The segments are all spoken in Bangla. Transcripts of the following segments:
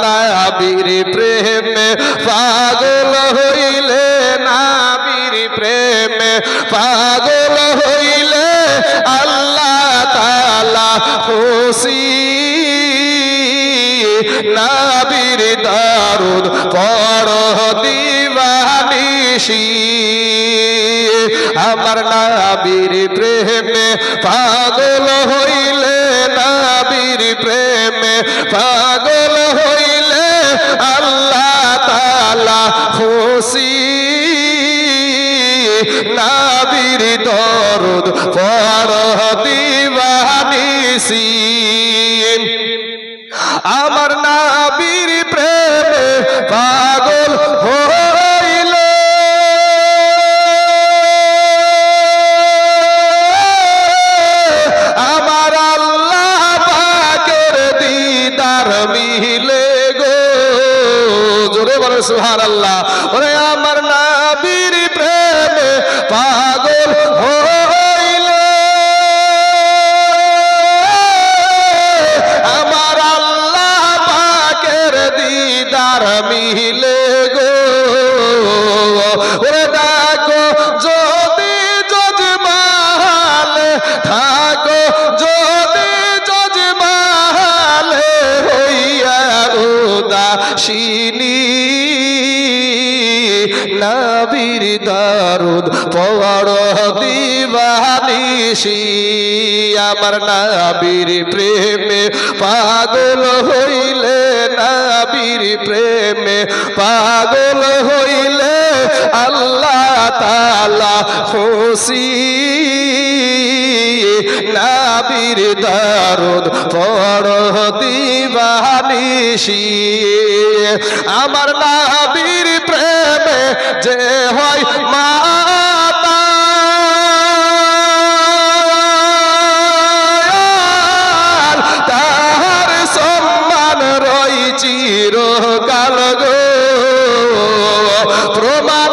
নাবির প্রেমে পাগল হইলে, নাবির প্রেমে পাগল হইলে আল্লাহ তাআলা খুশি। নাবির দারুদ পড়ো দিবানিশি, আমার নাবির প্রেমে পাগল হইলে, নাবির প্রেমে পাগল হইলে আল্লাহ তাআলা খুশি। নাবির দরুদ পড়ো দিবানিশি, আমার নাবির প্রেমে পাগল হইলে আমার আল্লাহ পাকের দিদার মিলে গো। জোরে বলে সুবহানাল্লাহ। ওরে আমার নাবির প্রেমে পাগল হইলে আমার আল্লাহ পাকের দিদার মিলে গো। ওরে ডাকো যদি জজমালে থাকো, যদি জজমালে হইয়া উদাসিনী, নাবির দারুদ পড়ো দিবানিশি, আমার নাবির প্রেমে পাগল হইলে, নাবির প্রেমে পাগল হইলে আল্লাহ তাআলা খুশি। নাবির দারুদ পড়ো দিবানিশি, আমার নাবির প্রেমে যে হয় মাতাল, তাহার সম্মান রই চিরকাল গো। প্রমাণ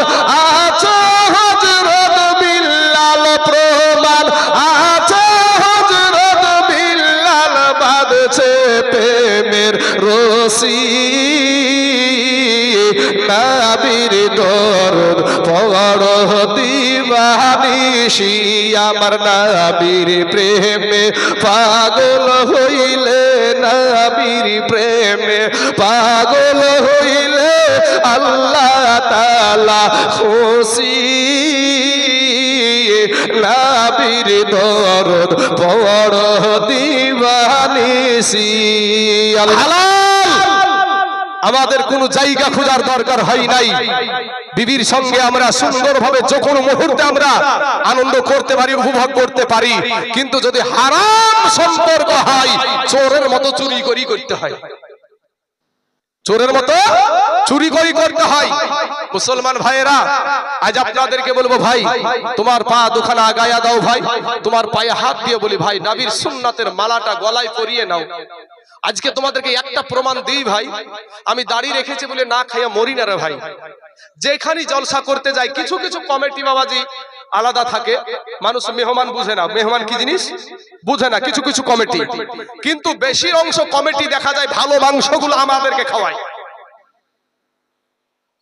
আছে হযরত বিল্লাল, প্রমাণ আছে হযরত বিল্লাল বাঁধছে প্রেমের রশি। নাবির দরুদ পড়ো দিবানিশি, আমার নাবির প্রেমে পাগল হইলে, নাবির প্রেমে পাগল হইলে আল্লাহ তাআলা খুশি। নাবির দরুদ পড়ো দিবানিশি। আল্লাহ, আমাদের কোনো জায়গা খোঁজার দরকার হয় নাই। বিবির সঙ্গে আমরা সুন্দরভাবে যে কোনো মুহূর্তে আমরা আনন্দ করতে পারি, উপভোগ করতে পারি। কিন্তু যদি হারাম সম্পর্ক হয়, চোরের মতো চুরি করি করতে হয়, চোরের মতো চুরি করি করতে হয়। মুসলমান ভাইয়েরা, আজ আপনাদেরকে বলবো ভাই, তোমার পা দুখানা আগায়া দাও ভাই, তোমার পায়ে হাত দিয়ে বলি ভাই, নবীর সুন্নাতের মালাটা গলায় পরিয়ে নাও। আজকে তোমাদেরকে একটা প্রমাণ দিই ভাই, আমি দাড়ি রেখেছি বলে না খাইয়া মরি না রে ভাই। যেখানে জলসা করতে যাই, কিছু কিছু কমিটি বাবাজি আলাদা থাকে, মানুষ মেহমান বুঝে না, মেহমান কি জিনিস বুঝে না কিছু কিছু কমিটি। কিন্তু বেশি অংশ কমিটি দেখা যায় ভালো মাংসগুলো আমাদেরকে খাওয়ায়,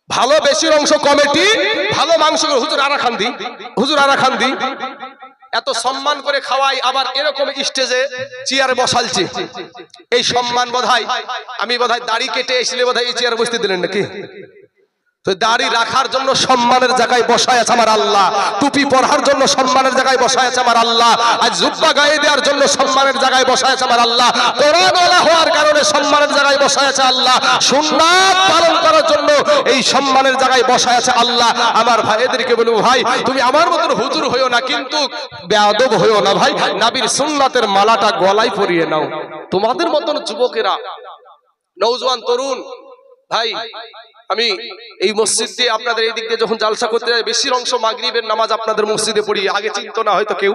ভালো বেশি অংশ কমিটি ভালো মাংসগুলো, হুজুর আরা খান দি, হুজুর আরা খান দি, এত সম্মান করে খাওয়াই, আবার এরকম স্টেজে চেয়ারে বসালছে। এই সম্মান বোধহয়, আমি বোধহয় দাড়ি কেটে এসলে বোধহয় এই চেয়ারে বসতে দিলেন নাকি? তো দাড়ি রাখার জন্য সম্মানের জায়গায় বসায় আছে আমার আল্লাহ, টুপি পরার জন্য সম্মানের জায়গায় বসায় আছে আমার আল্লাহ, আজ জুব্বা গায়ে দেওয়ার জন্য সম্মানের জায়গায় বসায় আছে আমার আল্লাহ, কোরআনওয়ালা হওয়ার কারণে সম্মানের জায়গায় বসায় আছে আল্লাহ, সুন্নাত পালন করার জন্য এই সম্মানের জায়গায় বসায় আছে আল্লাহ। আমার ভাইদেরকে বলবো ভাই, তুমি আমার মতন হুজুর হইও না, কিন্তু বেয়াদব হইও না ভাই, নবীর সুন্নাতের মালাটা গলায় পরিয়ে নাও। তোমাদের মতন যুবকেরা, নওজোয়ান তরুণ ভাই, আমি এই মসজিদ দিয়ে আপনাদের এই দিক দিয়ে যখন জালসা করতে যাই, বেশি অংশ মাগরিবের নামাজ আপনাদের মসজিদে পড়ি। আগে চিন্তা না হয়তো কেউ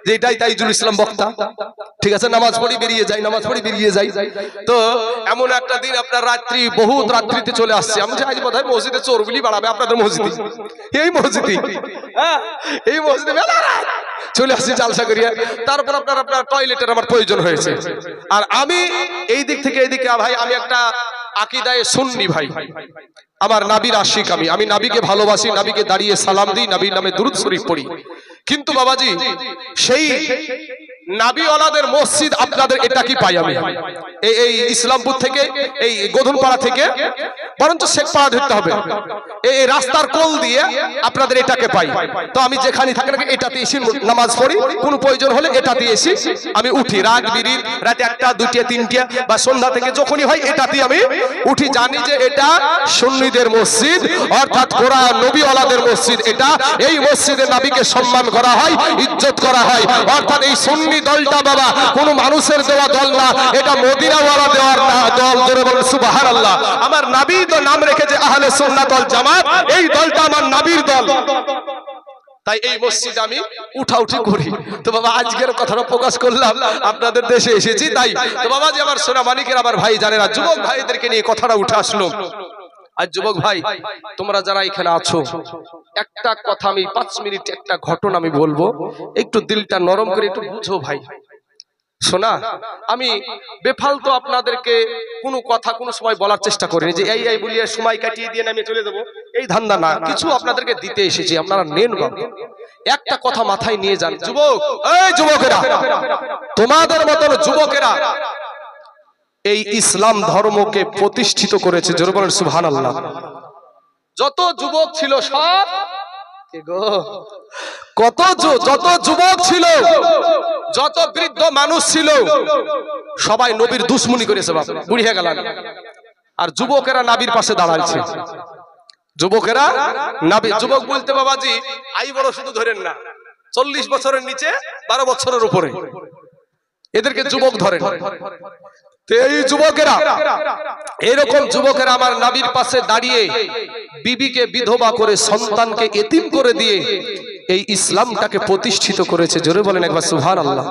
যে এটাই তাইজুল ইসলাম বক্তা, ঠিক আছে, নামাজ পড়ি বেরিয়ে যাই, নামাজ পড়ি বেরিয়ে যাই। তো এমন একটা দিন আপনার রাত্রি, বহুত রাত্রিতে চলে আসছে, আমি আজ বোধহয় মসজিদে চোরগুলি বাড়াবে আপনাদের মসজিদে, এই মসজিদে, হ্যাঁ এই মসজিদে চলে আসছি জালসা করিয়া। তারপর আপনার টয়লেটের আমার প্রয়োজন হয়েছে, আর আমি এই দিক থেকে এইদিকে ভাই, আমি একটা আকীদায়ে সুন্নি ভাই, আমার নবীর আশিক, আমি নবীকে ভালোবাসি, নবীকে দাঁড়িয়ে সালাম দিই, নবীর নামে দুরূদ শরীফ পড়ি। কিন্তু বাবাজি সেই নবীওয়ালাদের মসজিদ আপনাদের এটা কি পাই আমি এই ইসলামপুর থেকে, এই গোধনপাড়া থেকে, বরঞ্চ শেখপাড়া ধরতে হবে, এই রাস্তার কোল দিয়ে আপনাদের এটাকে পাই। তো আমি যেখানে থাকি না এটাতে এসে নামাজ পড়ি, কোনো প্রয়োজন হলে এটাতে এসি আমি উঠি, রাত বিরিত রাতে 1টা 2টা 3টা বা সন্ধ্যা থেকে যখনই হয় এটাতে আমি উঠি। জানি যে এটা সুন্নিদের মসজিদ, অর্থাৎ কোরআন নবীওয়ালাদের মসজিদ। এটা এই মসজিদে নবীকে সম্মান করা হয়, ইজ্জত করা হয়। অর্থাৎ এই সুন্নি দলটা বাবা কোন মানুষের দেওয়া দল না, এটা মদিনাওয়ালা দেওয়ার না দল। জোরে বলেন সুবহানাল্লাহ। আমার নবী তো নাম রেখেছে আহলে সুন্নাত ওয়াল জামাত, এই দলটা আমার নবীর দল। তাই এই মসজিদে আমি উঠাউঠি করি। তো বাবা আজকের কথাটা প্রকাশ করলাম, আপনাদের দেশে এসেছি তাই। তো বাবা যে আমার সোনা মানিকের আমার ভাই জানেরা, যুবক ভাইদেরকে নিয়ে কথাটা উঠে আসলো। আজ যুবক ভাই তোমরা যারা এখানে আছো, একটা কথা আমি 5 মিনিট একটা ঘটনা আমি বলবো, একটু দিলটা নরম করে একটু বুঝো ভাই। শোনা, আমি বেফালতু আপনাদেরকে কোনো কথা কোনো সময় বলার চেষ্টা করিনি যে এই বলিয়ে সময় কাটিয়ে দিয়ে আমি চলে যাবো, এই ধান্দা না। কিছু আপনাদেরকে দিতে এসেছি, আপনারা নেন বাবা। একটা কথা মাথায় নিয়ে যান যুবক, এই যুবকেরা, তোমাদের মতন যুবকেরা এই ইসলাম ধর্মকে প্রতিষ্ঠিত করেছে। জোরে বলেন সুবহানাল্লাহ। যত যুবক ছিল সব যত যুবক ছিল, যত বৃদ্ধ মানুষ ছিল, সবাই নবীর দুশ্মনী করেছে বাবা, বুড়ি হয়ে গেল। আর যুবকেরা নবীর পাশে দাঁড়াইছে। যুবকেরা নবী, যুবক বলতে বাবাজি আই বড় শুধু ধরেন না, 40 বছরের নিচে 12 বছরের উপরে এদেরকে যুবক ধরেন। এই যুবকেরা, এরকম যুবকেরা আমার নবীর পাশে দাঁড়িয়ে বিবিকে বিধবা করে, সন্তানকে এতিম করে দিয়ে এই ইসলামটাকে প্রতিষ্ঠিত করেছে। জোরে বলেন একবার সুবহানাল্লাহ।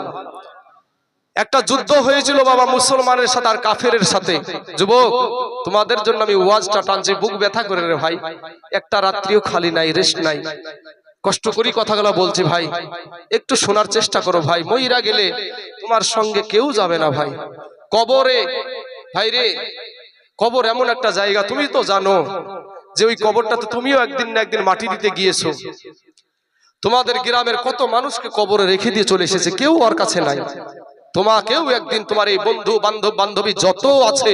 একটা যুদ্ধ হয়েছিল বাবা মুসলমানের সাথে আর কাফেরের সাথে। যুবক তোমাদের জন্য আমি ওয়াজটা টানছি, বুক ব্যথা করে রে ভাই, একটা রাত্রিও খালি নাই, রেস্ট নাই, কষ্ট করি কথাগুলো বলছি ভাই, একটু শোনার চেষ্টা করো ভাই। মইরা গেলে তোমার সঙ্গে কেউ যাবে না ভাই। কবরে ভাই রে, কবর এমন একটা জায়গা, তুমি তো জানো যে ওই কবরটাতে তুমিও একদিন না একদিন মাটি দিতে গিয়েছো। তোমাদের গ্রামের কত মানুষকে কবরে রেখে দিয়ে চলে এসেছে, কেউ ওর কাছে নাই। তোমাকেও একদিন তোমার এই বন্ধু বান্ধব বান্ধবী যত আছে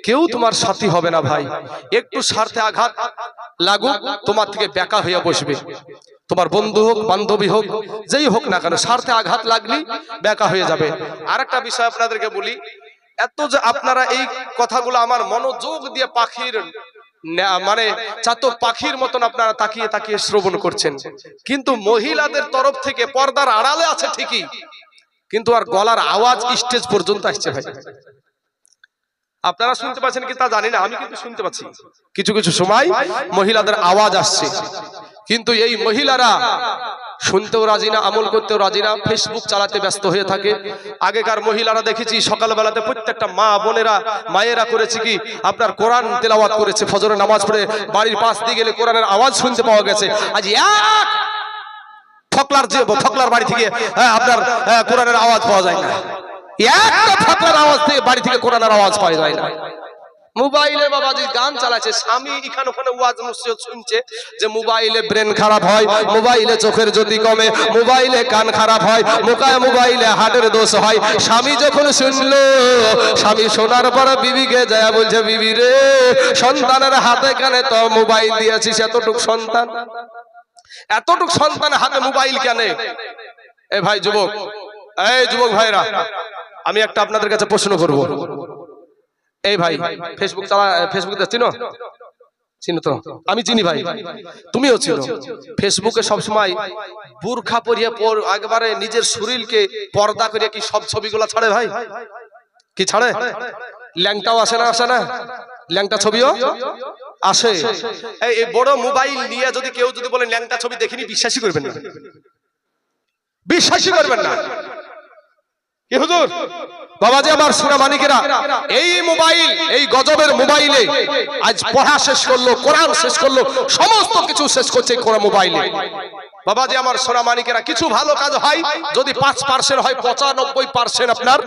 কেউ তোমার সাথী হবে না ভাই। একটু স্বার্থে আঘাত লাগুক তোমার থেকে বেকা হইয়া বসবে। তোমার বন্ধু হোক বান্ধবী হোক যেই হোক না কেন, স্বার্থে আঘাত লাগলি বেকা হয়ে যাবে। আরেকটা বিষয় আপনাদেরকে বলি, এত যে আপনারা এই কথাগুলো আমার মনোযোগ দিয়ে পাখির মানে চাতক পাখির মতন আপনারা তাকিয়ে তাকিয়ে শ্রবণ করছেন, কিন্তু মহিলাদের তরফ থেকে পর্দার আড়ালে আছে ঠিকই, কিন্তু আর গলার আওয়াজ স্টেজ পর্যন্ত আসছে ভাই। আপনারা শুনতে পাচ্ছেন কি তা জানি না, আমি কিন্তু শুনতে পাচ্ছি কিছু কিছু সময় মহিলাদের আওয়াজ আসছে, কিন্তু এই মহিলারা শুনতেও রাজি না, আমল করতেও রাজি না, ফেসবুক চালাতে ব্যস্ত হয়ে থাকে। আগেকার মহিলারা দেখেছি সকালবেলাতে প্রত্যেকটা মা বোনেরা মায়েরা করেছে কি আপনার কোরআন তেলাওয়াত করেছে, ফজরের নামাজ পড়ে বাড়ির পাশ দিয়ে গেলে কোরআনের আওয়াজ শুনতে পাওয়া গেছে। আজ এক ফকলার বাড়ি থেকে আপনার কোরআনের আওয়াজ পাওয়া যায় না, একটা ফকলার আওয়াজ থেকে বাড়ি থেকে কোরআনের আওয়াজ পাওয়া যায় না। মোবাইলে বাবাজি গান চালাচ্ছে, স্বামী এখানে ওখানে ওয়াজ নসিহত শুনছে যে মোবাইলে ব্রেন খারাপ হয়, মোবাইলে চোখের জ্যোতি কমে, মোবাইলে কান খারাপ হয়, মোবাইলে হার্টের দোষ হয়। স্বামী যখন শুনলো, স্বামী শোনার পর বিবিকে যায় বলছে, বিবি রে সন্তানের হাতে কানে তো মোবাইল দিয়েছিস, এতটুক সন্তান হাতে মোবাইল কেন? এ ভাই যুবক, এই যুবক ভাইরা, আমি একটা আপনাদের কাছে প্রশ্ন করব। এই ভাই ফেসবুক চিনো তো? আমি চিনি ভাই, তুমিও চিনো। ফেসবুকে সবসময় বুরখা পরিয়ে একবারে নিজের শরীরকে পর্দা করে কি সব ছবিগুলো ছাড়ে ভাই? কি ছাড়ে? ল্যাংটাও আসে না? ল্যাংটা ছবিও আসে। এই বড় মোবাইল নিয়ে যদি কেউ যদি বলে ল্যাংটা ছবি দেখিনি, বিশ্বাসই করবেন না। কি হুজুর বাবাজি আমার সোনা মানিকেরা, এই মোবাইল, এই গজবের মোবাইলে আজ পড়া শেষ করলো, কোরআন শেষ করলো, সমস্ত কিছু শেষ করছে কোরআন মোবাইলে। বাবাজি আমার সোনা মানিকেরা, কিছু ভালো কাজ হয় যদি 5% হয়, 95% আপনার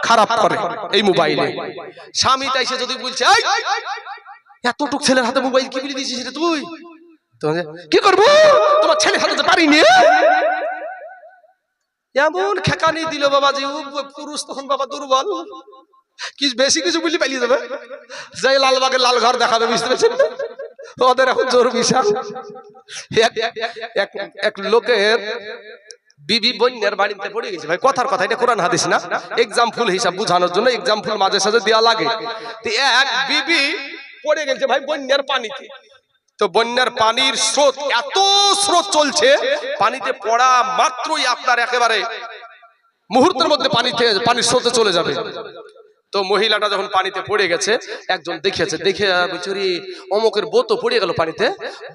খারাপ করে এই মোবাইলে। স্বামী তাইসে যদি বলছে এতটুক ছেলের হাতে মোবাইল কি বলে দিয়েছিস রে তুই, কি করবো তোমার ছেলে হাতে পারিনি, এমন খেকানি দিল বাবাজি। পুরুষ তখন বাবা দুর্বল, বেশি কিছু বুঝলি পালিয়ে যাবে, যাই লালবাগের লাল ঘর দেখাবে, বুঝতে পেরেছেন? ওদের এখন জোর বিশাল। এক লোকের বিবি বন্যার বাড়িতে পড়ে গেছে ভাই, কথার কথা, এটা কোরআন হাদিস না, এক্সাম্পল হিসাব বোঝানোর জন্য এক্সাম্পল মাঝে সাঝে দেওয়া লাগে। তো এক বিবি পড়ে গেছে ভাই বন্যার পানিতে। তো বন্যার পানির স্রোত, এত স্রোত চলছে, পানিতে পড়া মাত্রই আপনার একেবারে মুহূর্তের মধ্যে পানির স্রোতে চলে যাবে। তো মহিলাটা যখন পানিতে পড়ে গেছে, একজন দেখেছে, দেখে বিচুরি অমুকের বউ তো পড়ে গেল পানিতে,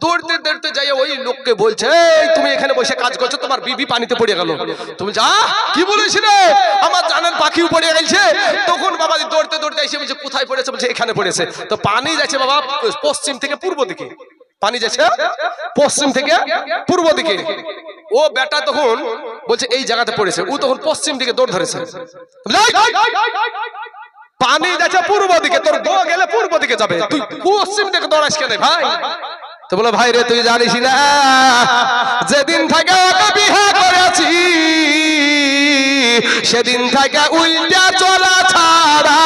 দৌড়তে দৌড়তে যাই ওই লোককে বলছে, এই তুমি এখানে বসে কাজ করছো, তোমার বিবি পানিতে পড়ে গেল, তুমি যা কি বলেছি রে, আমার জানের পাখিও পড়ে গেছে। তখন বাবাজি দৌড়তে দৌড়তে এসে বলছে কোথায় পড়েছে, বলছে এখানে পড়েছে। তো পানি যাচ্ছে বাবা পশ্চিম থেকে পূর্ব দিকে, পানি যাচ্ছে পশ্চিম থেকে পূর্ব দিকে। ও বেটা তখন বলছে এই জায়গাতে পড়েছে, ও তখন পশ্চিম দিকে দৌড় ধরেছে, পানি যাচ্ছে পূর্ব দিকে, তোর বউ গেলে পূর্ব দিকে যাবে, তুই পশ্চিম দিকে দৌড়াস কেন ভাই? তো বলে ভাই রে তুই জানিস না, যেদিন থেকে ওকে বিয়ে করেছি সেদিন থেকে উল্টা চলা ছাড়া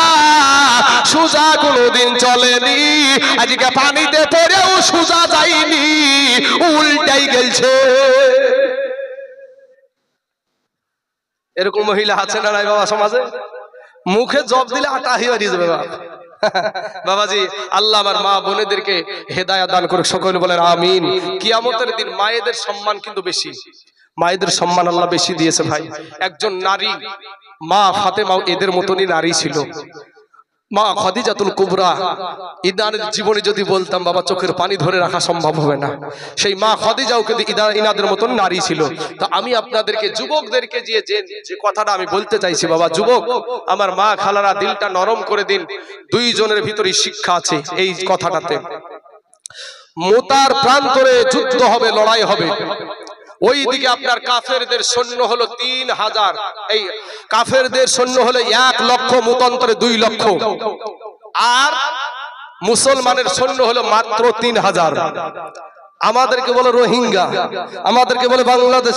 সোজা কোনোদিন চলেনি, আজকে পানিতে পড়েও সোজা যায়নি, উল্টাই গেছে। এরকম মহিলা আছে না নাই বাবা সমাজে? মুখে জব দিলে আটা হয়ে যাবে বাবা। বাবাজি আল্লাহ আমার মা বোনেদেরকে হেদায়েত দান করুক, সকলে বলেন আমিন। কিয়ামতের দিন মায়েদের সম্মান কিন্তু বেশি, মায়েদের সম্মান আল্লাহ বেশি দিয়েছে ভাই। একজন নারী মা ফাতেমা এদের মতনই নারী ছিল, মা খাদিজাতুল কুবরা। ইনাদের জীবনে যদি বলতাম বাবা চোখের পানি ধরে রাখা সম্ভব হবে না। সেই মা খাদিজাও কিন্তু ইনাদের মতন নারী ছিল। তো আমি আপনাদেরকে যুবকদেরকে যে কথাটা আমি বলতে চাইছি, বাবা যুবক আমার মা খালারা দিলটা নরম করে দিন, দুইজনের ভিতরে শিক্ষা আছে এই কথাটাতে। মোতার প্রান্তরে যুদ্ধ হবে, লড়াই হবে, ওইদিকে আপনার কাফেরদের সৈন্য হলো 3000, এই কাফেরদের সৈন্য হলো 1 লক্ষ, মতান্তরে 2 লক্ষ, আর মুসলমানের সৈন্য হলো মাত্র 3000। আমাদেরকে বলে রোহিঙ্গা, আমাদেরকে বলে বাংলাদেশ।